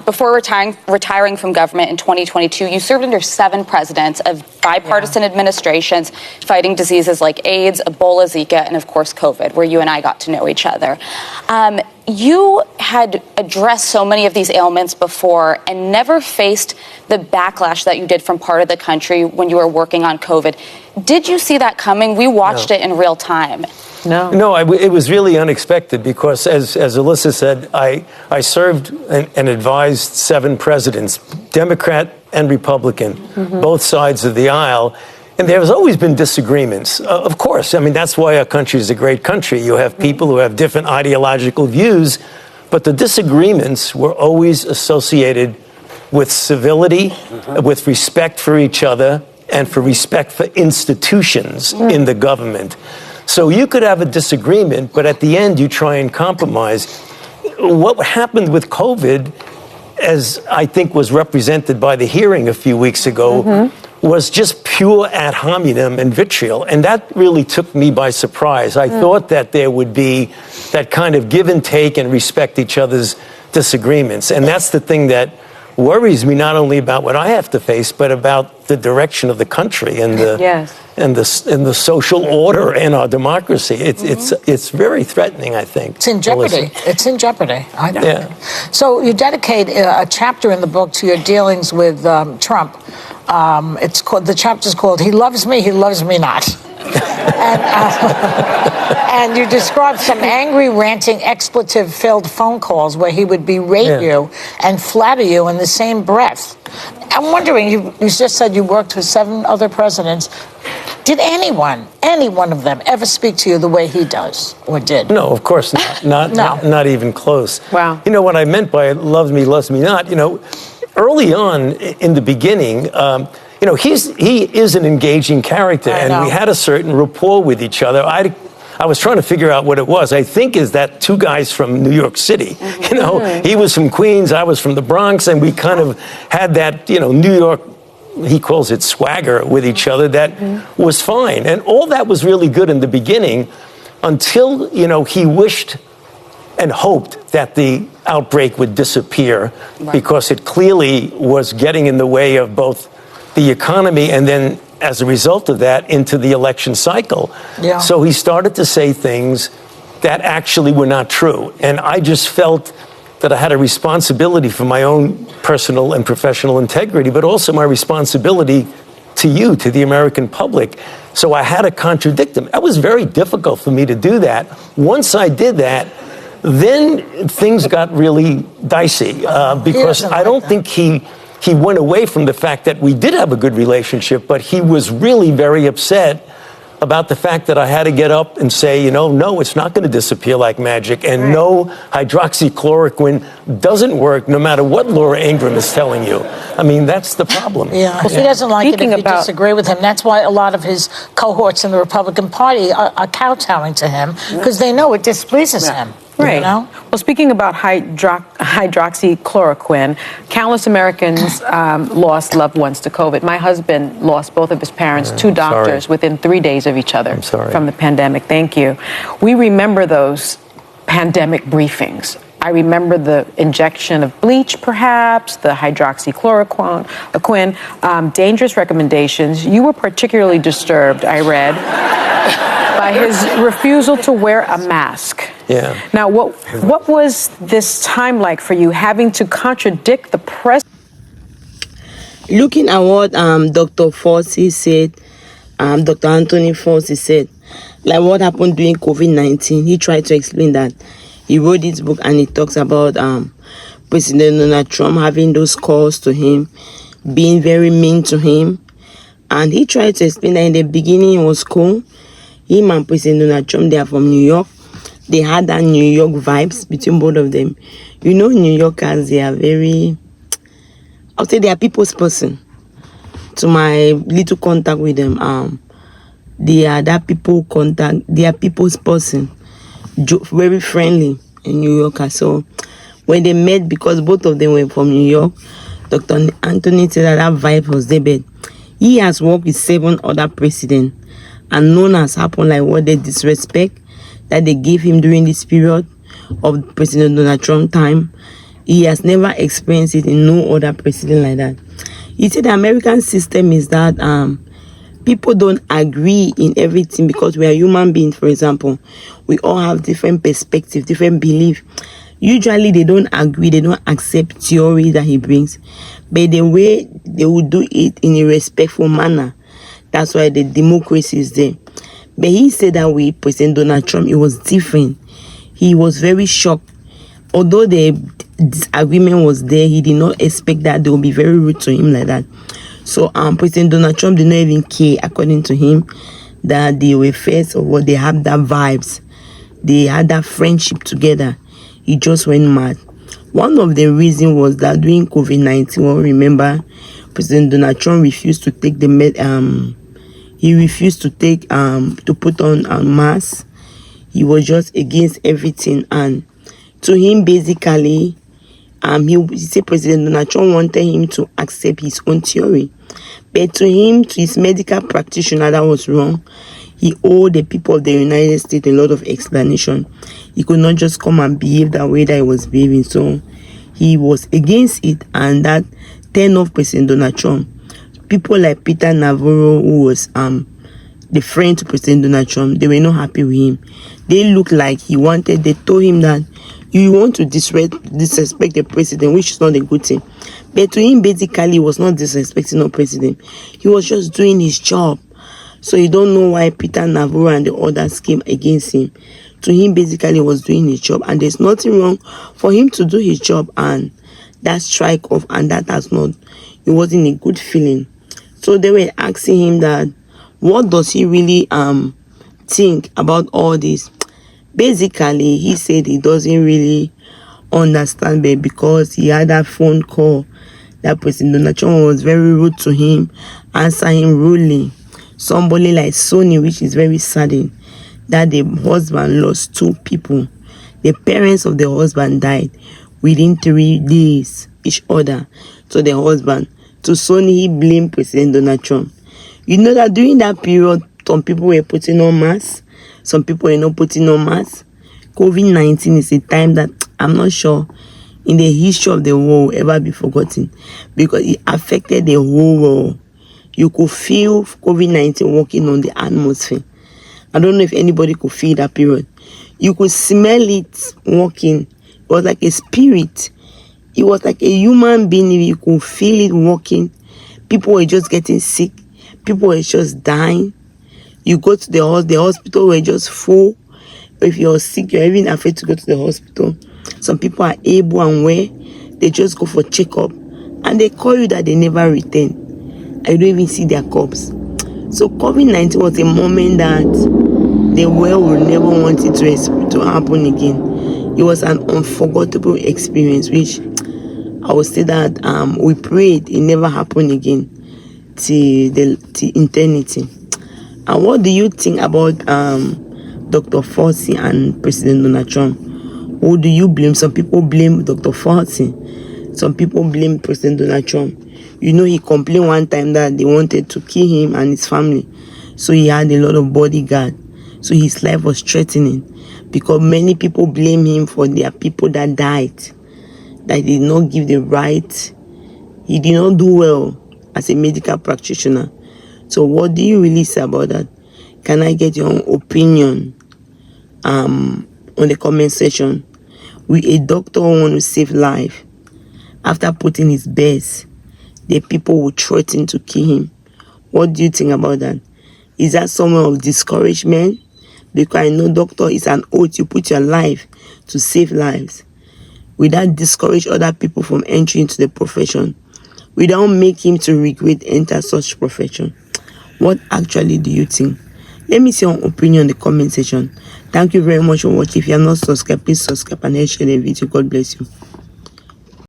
Before retiring from government in 2022, you served under 7 presidents of bipartisan administrations fighting diseases like AIDS, Ebola, Zika, and of course COVID, where you and I got to know each other. You had addressed so many of these ailments before and never faced the backlash that you did from part of the country when you were working on COVID. Did you see that coming? We watched it in real time. No, it was really unexpected because, as Alyssa said, I served and advised 7 presidents, Democrat and Republican, both sides of the aisle. And there's always been disagreements, of course. I mean, that's why our country is a great country. You have people who have different ideological views, but the disagreements were always associated with civility, with respect for each other, and for respect for institutions in the government. So you could have a disagreement, but at the end you try and compromise. What happened with COVID, as I think was represented by the hearing a few weeks ago, was just pure ad hominem and vitriol. And that really took me by surprise. I thought that there would be that kind of give and take and respect each other's disagreements. And that's the thing that worries me, not only about what I have to face, but about the direction of the country and the social order and our democracy. It's very threatening, I think. It's in jeopardy. It's in jeopardy. I know. Yeah. So you dedicate a chapter in the book to your dealings with Trump. It's called, the chapter's called "He Loves Me, He Loves Me Not." And you described some angry, ranting, expletive-filled phone calls where he would berate you and flatter you in the same breath. I'm wondering, you just said you worked with 7 other presidents. Did any one of them ever speak to you the way he does or did? No, of course not. Not even close. Wow. You know, what I meant by loves me, not, early on in the beginning, he is an engaging character, and we had a certain rapport with each other. I was trying to figure out what it was. I think is that 2 guys from New York City. He was from Queens, I was from the Bronx, and we kind of had that, New York, he calls it swagger, with each other that was fine. And all that was really good in the beginning until, he wished and hoped that the outbreak would disappear because it clearly was getting in the way of both the economy and then, as a result of that, into the election cycle. Yeah. So he started to say things that actually were not true. And I just felt that I had a responsibility for my own personal and professional integrity, but also my responsibility to you, to the American public. So I had to contradict him. That was very difficult for me to do that. Once I did that, then things got really dicey because I don't think he went away from the fact that we did have a good relationship, but he was really very upset about the fact that I had to get up and say, no, it's not going to disappear like magic, and no, hydroxychloroquine doesn't work no matter what Laura Ingraham is telling you. I mean, that's the problem. Yeah, well, he doesn't like it if you disagree with him. That's why a lot of his cohorts in the Republican Party are kowtowing to him, because they know it displeases him. Right. Well, speaking about hydroxychloroquine, countless Americans lost loved ones to COVID. My husband lost both of his parents, 2 doctors, within 3 days of each other from the pandemic. Thank you. We remember those pandemic briefings. I remember the injection of bleach, perhaps, the hydroxychloroquine, dangerous recommendations. You were particularly disturbed, I read, by his refusal to wear a mask. Yeah. Now, what was this time like for you, having to contradict the president? Looking at what Dr. Fauci said, Dr. Anthony Fauci said, like what happened during COVID-19, he tried to explain that. He wrote this book and he talks about President Donald Trump having those calls to him, being very mean to him. And he tried to explain that in the beginning it was cool. Him and President Donald Trump, they are from New York. They had that New York vibes between both of them. New Yorkers, they are very, I would say they are people's person. To my little contact with them, they are that people contact, they are people's person. Very friendly in New Yorkers. So when they met, because both of them were from New York, Dr. Anthony said that vibe was there, but he has worked with 7 other presidents, and none has happened like what they disrespect that they gave him during this period of President Donald Trump time. He has never experienced it in no other president like that. He said the American system is that people don't agree in everything because we are human beings. For example, we all have different perspectives, different beliefs. Usually they don't agree, they don't accept theory that he brings, but the way they will do it in a respectful manner. That's why the democracy is there. But he said that with President Donald Trump, it was different. He was very shocked. Although the disagreement was there, he did not expect that they would be very rude to him like that. So President Donald Trump did not even care, according to him, that they were first or what, they had that vibes. They had that friendship together. He just went mad. One of the reasons was that during COVID-19, well, remember, President Donald Trump refused to take to put on a mask. He was just against everything, and to him, basically, he said President Donald Trump wanted him to accept his own theory. But to him, to his medical practitioner, that was wrong. He owed the people of the United States a lot of explanation. He could not just come and behave that way that he was behaving. So he was against it, and that turned off President Donald Trump. People like Peter Navarro, who was the friend to President Donald Trump, they were not happy with him. They looked like they told him that you want to disrespect the president, which is not a good thing. But to him, basically, he was not disrespecting the president. He was just doing his job. So you don't know why Peter Navarro and the others came against him. To him, basically, he was doing his job. And there's nothing wrong for him to do his job. And that strike off, and that it wasn't a good feeling. So they were asking him that, what does he really think about all this? Basically, he said he doesn't really understand, but because he had that phone call that President Donald Trump was very rude to him, answer him rudely. Somebody like Sony, which is very saddening, that the husband lost 2 people. The parents of the husband died within 3 days each other. So the husband, to Sony, he blamed President Donald Trump. You know that during that period, some people were putting on masks. Some people are not putting on masks. COVID-19 is a time that I'm not sure in the history of the world will ever be forgotten, because it affected the whole world. You could feel COVID-19 working on the atmosphere. I don't know if anybody could feel that period. You could smell it working. It was like a spirit. It was like a human being. You could feel it working. People were just getting sick. People were just dying. You go to the hospital were just full. If you're sick, you're even afraid to go to the hospital. Some people are able and well, they just go for checkup, and they call you that they never return. And you don't even see their corpse. So COVID-19 was a moment that the world will never want it to happen again. It was an unforgettable experience, which I would say that we prayed it never happened again to eternity. And what do you think about Dr. Fauci and President Donald Trump? Who do you blame? Some people blame Dr. Fauci. Some people blame President Donald Trump. You know, he complained one time that they wanted to kill him and his family. So he had a lot of bodyguards. So his life was threatening, because many people blame him for their people that died, that he did not give the right. He did not do well as a medical practitioner. So what do you really say about that? Can I get your own opinion on the comment section? Will a doctor want to save life after putting his best? The people will threaten to kill him. What do you think about that? Is that somewhere of discouragement? Because I know doctor is an oath. You put your life to save lives. Will that discourage other people from entering into the profession? Will that make him to regret enter such profession? What actually do you think? Let me see your opinion in the comment section. Thank you very much for watching. If you are not subscribed, please subscribe and share the video. God bless you.